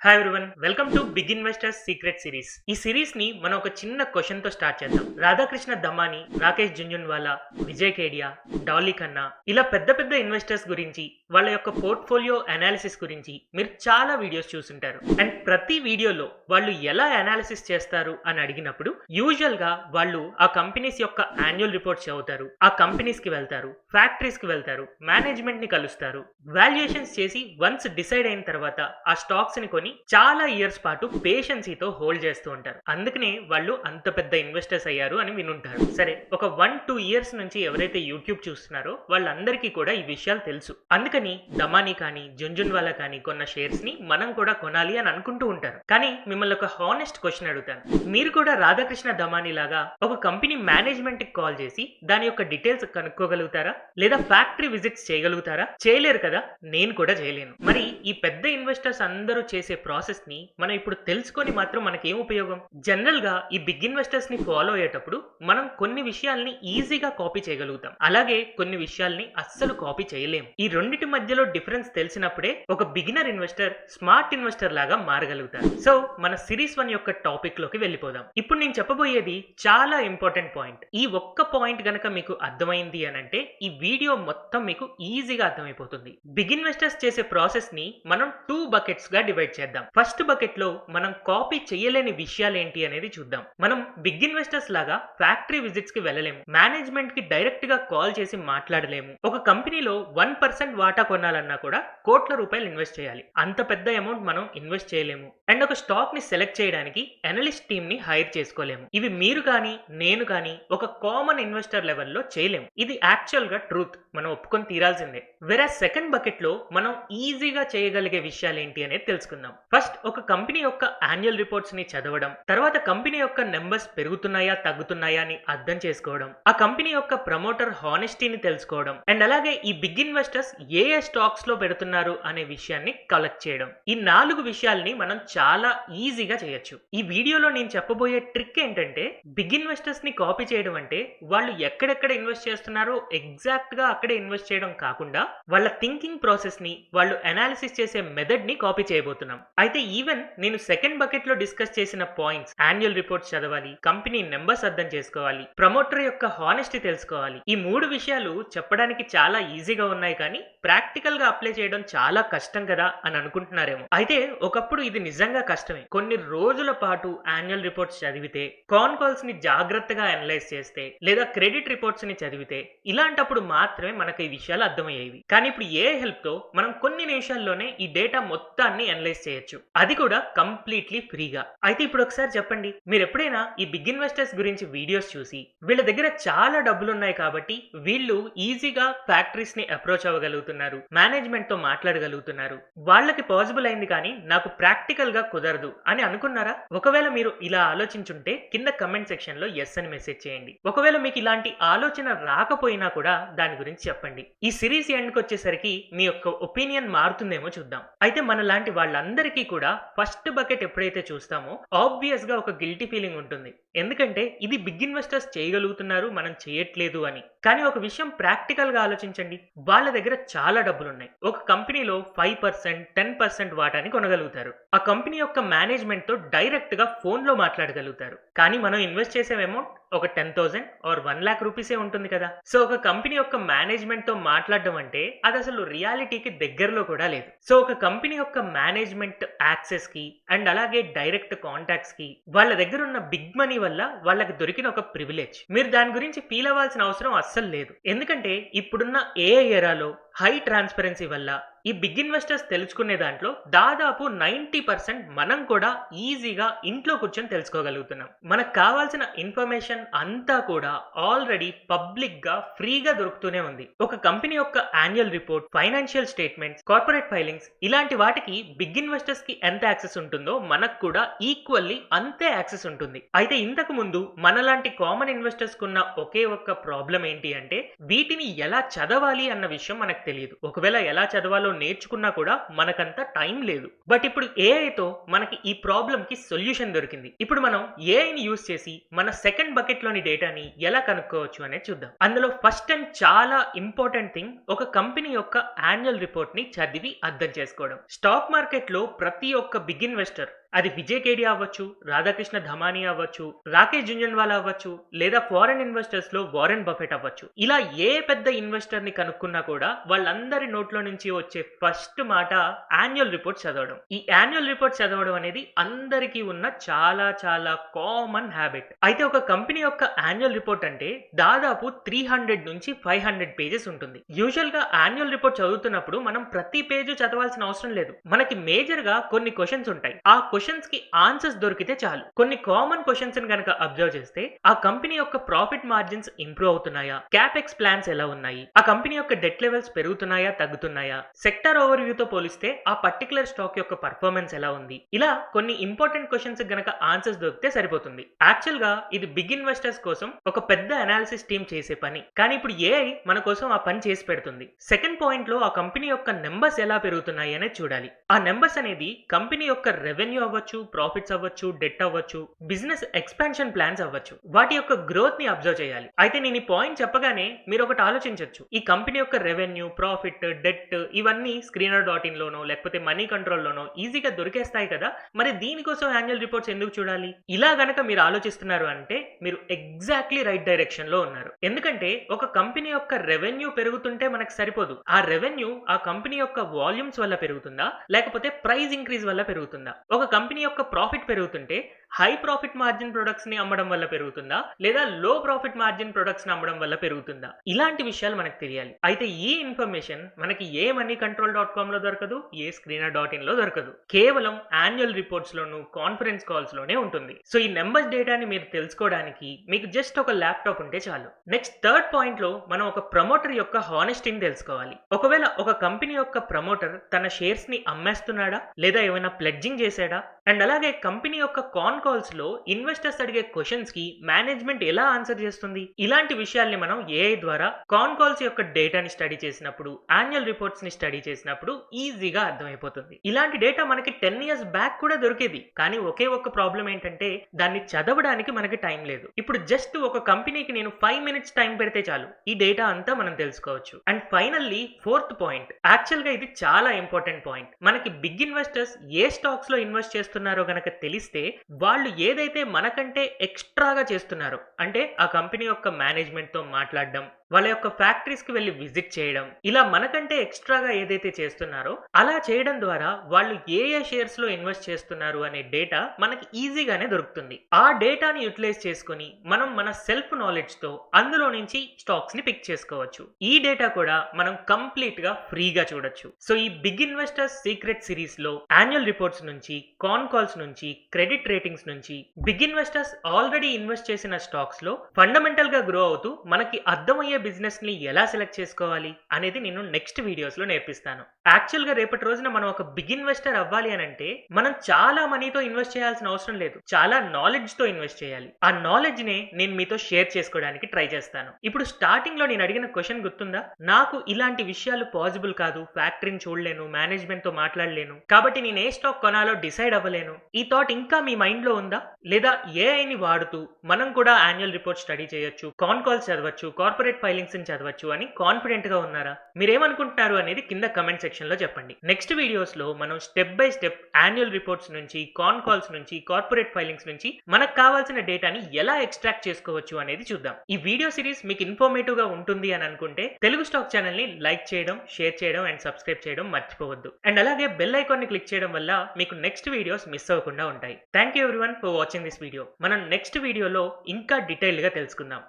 Hi everyone, welcome to big investors secret series. ఈ series ని మనం ఒక చిన్న క్వశ్చన్ తో స్టార్ట్ చేద్దాం. రాధాకృష్ణ దమాని, రాకేష్ జుంజున్వాలా, విజయ్ కేడియా, డాలీ ఖన్నా ఇలా పెద్ద పెద్ద ఇన్వెస్టర్స్ గురించి, వాళ్ళ యొక్క పోర్ట్ఫోలియో అనాలిసిస్ గురించి మీరు చాలా వీడియోస్ చూసుంటారు. అండ్ ప్రతి వీడియోలో వాళ్ళు ఎలా అనాలిసిస్ చేస్తారు అని అడిగినప్పుడు యూజువల్ గా వాళ్ళు ఆ కంపెనీస్ యొక్క యాన్యువల్ రిపోర్ట్స్ చదువుతారు, ఆ కంపెనీస్ కి వెళ్తారు, ఫ్యాక్టరీస్ కి వెళ్తారు, మేనేజ్మెంట్ ని కలుస్తారు, వాల్యుయేషన్స్ చేసి వన్స్ డిసైడ్ అయిన తర్వాత ఆ స్టాక్స్ ని కొని చాలా ఇయర్స్ పాటు పేషెన్సీతో హోల్డ్ చేస్తూ ఉంటారు. అందుకనే వాళ్ళు అంత పెద్ద ఇన్వెస్టర్స్ అయ్యారు అని వినుంటారు. సరే, ఒక 1-2 ఇయర్స్ నుంచి ఎవరైతే యూట్యూబ్ చూస్తున్నారో వాళ్ళందరికీ కూడా ఈ విషయాలు తెలుసు. అందుకని దమాని కానీ జుంజున్వాలా కానీ కొన్న షేర్స్ ని మనం కూడా కొనాలి అని అనుకుంటూ ఉంటారు. కానీ మిమ్మల్ని ఒక హానెస్ట్ క్వశ్చన్ అడుగుతాను. మీరు కూడా రాధాకృష్ణ దమాని లాగా ఒక కంపెనీ మేనేజ్మెంట్ కి కాల్ చేసి దాని యొక్క డీటెయిల్స్ కనుక్కోగలుగుతారా? లేదా ఫ్యాక్టరీ విజిట్స్ చేయగలుగుతారా? చేయలేరు కదా, నేను కూడా చేయలేను. మరి ఈ పెద్ద ఇన్వెస్టర్స్ అందరూ చేసే ప్రాసెస్ ని మనం ఇప్పుడు తెలుసుకొని మాత్రం మనకేం ఉపయోగం? జనరల్ గా ఈ బిగ్ ఇన్వెస్టర్స్ ని ఫాలో అయ్యేటప్పుడు మనం కొన్ని విషయాల్ని ఈజీగా కాపీ చేయగలుగుతాం, అలాగే కొన్ని విషయాల్ని అస్సలు కాపీ చేయలేం. ఈ రెండిటి మధ్యలో డిఫరెన్స్ తెలిసినప్పుడే ఒక బిగినర్ ఇన్వెస్టర్ స్మార్ట్ ఇన్వెస్టర్ లాగా మారగలుగుతారు. సో మన సిరీస్ 1 యొక్క టాపిక్ లోకి వెళ్ళిపోదాం. ఇప్పుడు నేను చెప్పబోయేది చాలా ఇంపార్టెంట్ పాయింట్. ఈ ఒక్క పాయింట్ గనక మీకు అర్థమైంది అని అంటే ఈ వీడియో మొత్తం మీకు ఈజీగా అర్థమైపోతుంది. బిగ్ ఇన్వెస్టర్స్ చేసే ప్రాసెస్ ని మనం 2 బకెట్స్ గా డివైడ్ చేద్దాం. ఫస్ట్ బకెట్ లో మనం కాపీ చేయలేని విషయాలు ఏంటి అనేది చూద్దాం. మనం బిగ్ ఇన్వెస్టర్స్ లాగా ఫ్యాక్టరీ విజిట్స్ కి వెళ్ళలేము, మేనేజ్మెంట్ కి డైరెక్ట్ గా కాల్ చేసి మాట్లాడలేము, ఒక కంపెనీలో 1% వాటా కొనాలన్నా కూడా కోట్ల రూపాయలు ఇన్వెస్ట్ చేయాలి. అంత పెద్ద అమౌంట్ మనం ఇన్వెస్ట్ చేయలేము. అండ్ ఒక స్టాక్ ని సెలెక్ట్ చేయడానికి అనలిస్ట్ టీమ్ ని హైర్ చేసుకోలేము. ఇవి మీరు కానీ నేను కానీ ఒక కామన్ ఇన్వెస్టర్ లెవెల్లో చేయలేము. ఇది యాక్చువల్ గా ట్రూత్, మనం ఒప్పుకొని తీరాల్సిందే. వేరే సెకండ్ బకెట్ లో మనం ఈజీగా చేయగలిగే విషయాలు ఏంటి అనేది తెలుసుకుందాం. ఫస్ట్, ఒక కంపెనీ యొక్క యాన్యువల్ రిపోర్ట్స్ ని చదవడం, తర్వాత కంపెనీ యొక్క నెంబర్స్ పెరుగుతున్నాయా తగ్గుతున్నాయా అని అర్థం చేసుకోవడం, ఆ కంపెనీ యొక్క ప్రమోటర్ హానెస్టీని తెలుసుకోవడం, అండ్ అలాగే ఈ బిగ్ ఇన్వెస్టర్స్ ఏ స్టాక్స్ లో పెడుతున్నారు అనే విషయాన్ని కలెక్ట్ చేయడం. ఈ 4 విషయాల్ని మనం చాలా ఈజీగా చేయొచ్చు. ఈ వీడియోలో నేను చెప్పబోయే ట్రిక్ ఏంటంటే, బిగ్ ఇన్వెస్టర్స్ ని కాపీ చేయడం అంటే వాళ్ళు ఎక్కడెక్కడ ఇన్వెస్ట్ చేస్తున్నారో ఎగ్జాక్ట్ గా అక్కడే ఇన్వెస్ట్ చేయడం కాకుండా వాళ్ళ థింకింగ్ ప్రాసెస్ ని, వాళ్ళు అనాలిసిస్ చేసే మెథడ్ ని కాపీ చేయబోతున్నాం. అయితే ఈవెన్ నేను సెకండ్ బకెట్ లో డిస్కస్ చేసిన పాయింట్స్, యాన్యువల్ రిపోర్ట్స్ చదవాలి, కంపెనీ నెంబర్స్ అర్థం చేసుకోవాలి, ప్రమోటర్ యొక్క హానెస్టీ తెలుసుకోవాలి, ఈ 3 విషయాలు చెప్పడానికి చాలా ఈజీగా ఉన్నాయి, కానీ ప్రాక్టికల్ గా అప్లై చేయడం చాలా కష్టం కదా అని అనుకుంటున్నారేమో. అయితే ఒకప్పుడు ఇది నిజంగా కష్టమే. కొన్ని రోజుల పాటు యాన్యువల్ రిపోర్ట్స్ చదివితే, కాన్ కాల్స్ ని జాగ్రత్తగా అనలైజ్ చేస్తే, లేదా క్రెడిట్ రిపోర్ట్స్ ని చదివితే, ఇలాంటప్పుడు మాత్రమే మనకు ఈ విషయాలు అర్థమయ్యేవి. కానీ ఇప్పుడు ఏ హెల్ప్ తో మనం కొన్ని నిమిషాల్లోనే ఈ డేటా మొత్తాన్ని అనలైజ్ చేయొచ్చు, అది కూడా కంప్లీట్లీ ఫ్రీగా. అయితే ఇప్పుడు ఒకసారి చెప్పండి, మీరు ఎప్పుడైనా ఈ బిగ్ ఇన్వెస్టర్స్ గురించి వీడియోస్ చూసి వీళ్ళ దగ్గర చాలా డబ్బులు ఉన్నాయి కాబట్టి వీళ్ళు ఈజీగా ఫ్యాక్టరీస్ ని అప్రోచ్ అవ్వగలుగుతున్నారు, మేనేజ్మెంట్ తో మాట్లాడగలుగుతున్నారు, వాళ్ళకి పాసిబుల్ అయింది కానీ నాకు ప్రాక్టికల్ గా కుదరదు అని అనుకున్నారా? ఒకవేళ మీరు ఇలా ఆలోచించుంటే కింద కమెంట్ సెక్షన్ లో ఎస్ అని మెసేజ్ చేయండి. ఒకవేళ మీకు ఇలాంటి ఆలోచన రాకపోయినా కూడా దాని గురించి చెప్పండి. ఈ సిరీస్ ఎండ్కి వచ్చేసరికి మీ యొక్క ఒపీనియన్ మారుతుందేమో చూద్దాం. అయితే మన లాంటి వాళ్ళందరికీ కూడా ఫస్ట్ బకెట్ ఎప్పుడైతే చూస్తామో ఆబ్వియస్ గా ఒక గిల్టీ ఫీలింగ్ ఉంటుంది. ఎందుకంటే ఇది బిగ్ ఇన్వెస్టర్స్ చేయగలుగుతున్నారు, మనం చేయట్లేదు అని. కానీ ఒక విషయం ప్రాక్టికల్ గా ఆలోచించండి, వాళ్ళ దగ్గర చాలా డబ్బులు ఉన్నాయి. ఒక కంపెనీలో 5%, 10% వాటాని కొనగలుగుతారు. ఆ కంపెనీ యొక్క మేనేజ్మెంట్ తో డైరెక్ట్ గా ఫోన్ లో మాట్లాడగలుగుతారు. కానీ మనం ఇన్వెస్ట్ చేసే అమౌంట్ ఒక 10,000 or 1 lakh రూపీసే ఉంటుంది కదా. సో ఒక కంపెనీ యొక్క మేనేజ్మెంట్ తో మాట్లాడడం అంటే అది అసలు రియాలిటీకి దగ్గరలో కూడా లేదు. సో ఒక కంపెనీ యొక్క మేనేజ్మెంట్ యాక్సెస్ కి అండ్ అలాగే డైరెక్ట్ కాంటాక్ట్స్ కి వాళ్ళ దగ్గర ఉన్న బిగ్ మనీ వల్ల వాళ్ళకి దొరికిన ఒక ప్రివిలేజ్. మీరు దాని గురించి ఫీల్ అవ్వాల్సిన అవసరం అస్సలు లేదు. ఎందుకంటే ఇప్పుడున్న ఏఐ ఎరాలో హై ట్రాన్స్పరెన్సీ వల్ల ఈ బిగ్ ఇన్వెస్టర్స్ తెలుసుకునే దాంట్లో దాదాపు 90% మనం కూడా ఈజీగా ఇంట్లో కూర్చొని తెలుసుకోగలుగుతున్నాం. మనకు కావాల్సిన ఇన్ఫర్మేషన్ అంతా కూడా ఆల్రెడీ పబ్లిక్ గా ఫ్రీగా దొరుకుతూనే ఉంది. ఒక కంపెనీ యొక్క annual report, financial statements, corporate filings, ఇలాంటి వాటికి బిగ్ ఇన్వెస్టర్స్ కి ఎంత యాక్సెస్ ఉంటుందో మనకు కూడా ఈక్వల్లీ అంతే యాక్సెస్ ఉంటుంది. అయితే ఇంతకు ముందు మనలాంటి కామన్ ఇన్వెస్టర్స్ కున్న ఒకే ఒక్క ప్రాబ్లం ఏంటి అంటే వీటిని ఎలా చదవాలి అన్న విషయం మనకు తెలియదు. ఒకవేళ ఎలా చదవాలో నేర్చుకున్నా కూడా మనకంత టైం లేదు. బట్ ఇప్పుడు ఏఐతో మనకి ఈ ప్రాబ్లమ్ కి సొల్యూషన్ దొరికింది. ఇప్పుడు మనం ఏఐని యూజ్ చేసి మన సెకండ్ బకెట్ లోని డేటాని ఎలా కనుక్కోవచ్చు అనేది చూద్దాం. అందులో ఫస్ట్ అండ్ చాలా ఇంపార్టెంట్ థింగ్ ఒక కంపెనీ యొక్క యాన్యువల్ రిపోర్ట్ ని చదివి అర్థం చేసుకోవడం. స్టాక్ మార్కెట్ లో ప్రతి ఒక్క బిగ్ ఇన్వెస్టర్, అది విజయ్ కేడియా అవ్వచ్చు, రాధాకృష్ణ ధమానీ అవ్వచ్చు, రాకేష్ జుంజన్వాలా అవ్వచ్చు, లేదా ఫారెన్ ఇన్వెస్టర్స్ లో వారెన్ బఫెట్ అవ్వచ్చు, ఇలా ఏ పెద్ద ఇన్వెస్టర్ ని కనుక్కున్నా కూడా వాళ్ళందరి నోట్లో నుంచి వచ్చే ఫస్ట్ మాట యాన్యువల్ రిపోర్ట్ చదవడం. ఈ యాన్యువల్ రిపోర్ట్ చదవడం అనేది అందరికీ ఉన్న చాలా చాలా కామన్ హ్యాబిట్. అయితే ఒక కంపెనీ యొక్క యాన్యువల్ రిపోర్ట్ అంటే దాదాపు 300 నుంచి 500 పేజెస్ ఉంటుంది. యూజువల్ గా యాన్యువల్ రిపోర్ట్ చదువుతున్నప్పుడు మనం ప్రతి పేజ్ చదవాల్సిన అవసరం లేదు. మనకి మేజర్ గా కొన్ని క్వశ్చన్స్ ఉంటాయి. ఆ క్వశ్చన్స్ కి ఆన్సర్స్ దొరికితే చాలు. కొన్ని కామన్ క్వశ్చన్స్ గనక అబ్జర్వ్ చేస్తే ఆ కంపెనీ యొక్క ప్రాఫిట్ మార్జిన్స్ ఇంప్రూవ్ అవుతున్నాయా, క్యాపెక్స్ ప్లాన్స్ ఎలా ఉన్నాయి, ఆ కంపెనీ యొక్క డెట్ లెవెల్స్ పెరుగుతున్నాయా తగ్గుతున్నాయా, సెక్టర్ ఓవర్ వ్యూ తో పోలిస్తే ఆ పర్టికులర్ స్టాక్ యొక్క పర్ఫార్మెన్స్ ఎలా ఉంది, ఇలా కొన్ని ఇంపార్టెంట్ క్వశ్చన్స్ గనక ఆన్సర్స్ దొరికితే సరిపోతుంది. యాక్చువల్ గా ఇది బిగ్ ఇన్వెస్టర్స్ కోసం ఒక పెద్ద అనాలిసిస్ టీమ్ చేసే పని, కానీ ఇప్పుడు ఏఐ మన కోసం ఆ పని చేసి పెడుతుంది. సెకండ్ పాయింట్ లో ఆ కంపెనీ యొక్క నెంబర్స్ ఎలా పెరుగుతున్నాయి అనేది చూడాలి. ఆ నెంబర్స్ అనేది కంపెనీ యొక్క రెవెన్యూ అవ్వచ్చు, ప్రాఫిట్స్ అవ్వచ్చు, డెట్ అవ్వచ్చు, బిజినెస్ ఎక్స్పాన్షన్ ప్లాన్స్ అవ్వచ్చు, వాటి యొక్క గ్రోత్ ని అబ్జర్వ్ చేయాలి. అయితే నేను ఈ పాయింట్ చెప్పగానే మీరు ఒకటి ఆలోచించవచ్చు, ఈ కంపెనీ యొక్క రెవెన్యూ, ప్రాఫిట్, డెట్ ఇవన్నీ screener.in లోనో లేకపోతే మనీ కంట్రోల్ లోనో ఈజీగా దొరికేస్తాయి కదా, మరి దీనికోసం యాన్యువల్ రిపోర్ట్స్ ఎందుకు చూడాలి? ఇలా గనక మీరు ఆలోచిస్తున్నారు అంటే మీరు ఎగ్జాక్ట్లీ రైట్ డైరెక్షన్ లో ఉన్నారు. ఎందుకంటే ఒక కంపెనీ యొక్క రెవెన్యూ పెరుగుతుంటే మనకు సరిపోదు. ఆ రెవెన్యూ ఆ కంపెనీ యొక్క వాల్యూమ్స్ వల్ల పెరుగుతుందా, లేకపోతే ప్రైస్ ఇంక్రీజ్ వల్ల పెరుగుతుందా? ఒక కంపెనీ యొక్క ప్రాఫిట్ పెరుగుతుంటే హై ప్రాఫిట్ మార్జిన్ ప్రొడక్ట్స్ ని అమ్మడం వల్ల పెరుగుతుందా, లేదా లో ప్రాఫిట్ మార్జిన్ ప్రొడక్ట్స్ ని అమ్మడం వల్ల పెరుగుతుందా? ఇలాంటి విషయాలు మనకు తెలియాలి. అయితే ఈ ఇన్ఫర్మేషన్ మనకి ఏ మనీ కంట్రోల్.com లో దొరకదు, ఏ screener.in లో దొరకదు. కేవలం యాన్యువల్ రిపోర్ట్స్ లోను, కాన్ఫరెన్స్ కాల్స్ లోనే ఉంటుంది. సో ఈ నెంబర్స్ డేటాని మీరు తెలుసుకోవడానికి మీకు జస్ట్ ఒక ల్యాప్టాప్ ఉంటే చాలు. నెక్స్ట్ థర్డ్ పాయింట్ లో మనం ఒక ప్రమోటర్ యొక్క హానెస్టీని తెలుసుకోవాలి. ఒకవేళ ఒక కంపెనీ యొక్క ప్రమోటర్ తన షేర్స్ ని అమ్మేస్తున్నాడా, లేదా ఏమైనా ప్లెడ్జింగ్ చేశాడా, అండ్ అలాగే కంపెనీ యొక్క కాన్ కాల్స్ లో ఇన్వెస్టర్స్ అడిగే క్వశ్చన్స్ కి మేనేజ్మెంట్ ఎలా ఆన్సర్ చేస్తుంది, ఇలాంటి విషయాల్ని మనం ఏఐ ద్వారా కాన్ కాల్స్ యొక్క డేటాని స్టడీ చేసినప్పుడు, యాన్యువల్ రిపోర్ట్స్ ని స్టడీ చేసినప్పుడు ఈజీగా అర్థమైపోతుంది. ఇలాంటి డేటా మనకి 10 years బ్యాక్ కూడా దొరికేది, కానీ ఒకే ఒక్క ప్రాబ్లం ఏంటంటే దాన్ని చదవడానికి మనకి టైం లేదు. ఇప్పుడు జస్ట్ ఒక కంపెనీకి నేను 5 minutes టైం పెడితే చాలు ఈ డేటా అంతా మనం తెలుసుకోవచ్చు. And finally fourth point, actual గా ఇది చాలా ఇంపార్టెంట్ పాయింట్. మనకి బిగ్ ఇన్వెస్టర్స్ ఏ స్టాక్స్ లో ఇన్వెస్ట్ చేస్తున్నారో గనక తెలిస్తే వాళ్ళు ఏదైతే మనకంటే ఎక్స్ట్రాగా చేస్తున్నారో, అంటే ఆ కంపెనీ యొక్క మేనేజ్మెంట్ తో మాట్లాడడం, వాళ్ళ యొక్క ఫ్యాక్టరీస్ కి వెళ్ళి విజిట్ చేయడం, ఇలా మనకంటే ఎక్స్ట్రాగా ఏదైతే చేస్తున్నారో అలా చేయడం ద్వారా వాళ్ళు ఏ షేర్స్ లో ఇన్వెస్ట్ చేస్తున్నారు అనే డేటా మనకి ఈజీగానే దొరుకుతుంది. ఆ డేటాని యూటిలైజ్ చేసుకుని మనం మన సెల్ఫ్ నాలెడ్జ్ తో అందులో నుంచి స్టాక్స్ ని పిక్ చేసుకోవచ్చు. ఈ డేటా కూడా మనం కంప్లీట్ గా ఫ్రీగా చూడొచ్చు. సో ఈ బిగ్ ఇన్వెస్టర్స్ సీక్రెట్ సిరీస్ లో యాన్యువల్ రిపోర్ట్స్ నుంచి, కాన్ కాల్స్ నుంచి, క్రెడిట్ రేటింగ్స్ నుంచి, బిగ్ ఇన్వెస్టర్స్ ఆల్రెడీ ఇన్వెస్ట్ చేసిన స్టాక్స్ లో ఫండమెంటల్ గా గ్రో అవుతూ మనకి అర్థమయ్యే బిజినెస్ ని ఎలా సెలెక్ట్ చేసుకోవాలి అనేది నేను నెక్స్ట్ వీడియోస్ లో నేర్పిస్తాను. యాక్చువల్ గా రేపటి రోజున మనం ఒక బిగ్ ఇన్వెస్టర్ అవ్వాలి అని అంటే మనం చాలా మనీతో ఇన్వెస్ట్ చేయాల్సిన అవసరం లేదు, చాలా నాలెడ్జ్ తో ఇన్వెస్ట్ చేయాలి. ఆ నాలెడ్జ్ నే నేను మీతో షేర్ చేసుకోవడానికి ట్రై చేస్తాను. ఇప్పుడు స్టార్టింగ్ లో నేను అడిగిన క్వశ్చన్ గుర్తుందా? నాకు ఇలాంటి విషయాలు పాసిబుల్ కాదు, ఫ్యాక్టరీని చూడలేను, మేనేజ్మెంట్ తో మాట్లాడలేను, కాబట్టి నేను ఏ స్టాక్ కొనాలో డిసైడ్ అవ్వలేను. ఈ థాట్ ఇంకా మీ మైండ్ లో ఉందా? లేదా ఏఐని వాడుతూ మనం కూడా యాన్యువల్ రిపోర్ట్ స్టడీ చేయొచ్చు, కాన్ కాల్స్ చదవచ్చు, కార్పొరేట్ ఫైలింగ్స్ చదవచ్చు అని కాన్ఫిడెంట్ గా ఉన్నారా? మీరేమనుకుంటున్నారు అనేది కింద కమెంట్ సెక్షన్ లో చెప్పండి. నెక్స్ట్ వీడియోస్ లో మనం step by step annual reports నుంచి, కాన్ కాల్స్ నుంచి, కార్పొరేట్ ఫైలింగ్స్ నుంచి మనకు కావాల్సిన డేటాని ఎలా ఎక్స్ట్రాక్ట్ చేసుకోవచ్చు అనేది చూద్దాం. ఈ వీడియో సిరీస్ మీకు ఇన్ఫర్మేటివ్ గా ఉంటుంది అని అనుకుంటే తెలుగు స్టాక్ ఛానల్ ని లైక్ చేయడం, షేర్ చేయడం అండ్ సబ్స్క్రైబ్ చేయడం మర్చిపోవద్దు. అండ్ అలాగే బెల్ ఐకాన్ ని క్లిక్ చేయడం వల్ల మీకు నెక్స్ట్ వీడియోస్ మిస్ అవ్వకుండా ఉంటాయి. Thank you everyone for watching this video. మనం నెక్స్ట్ వీడియోలో ఇంకా డీటెయిల్ గా తెలుసుకుందాం.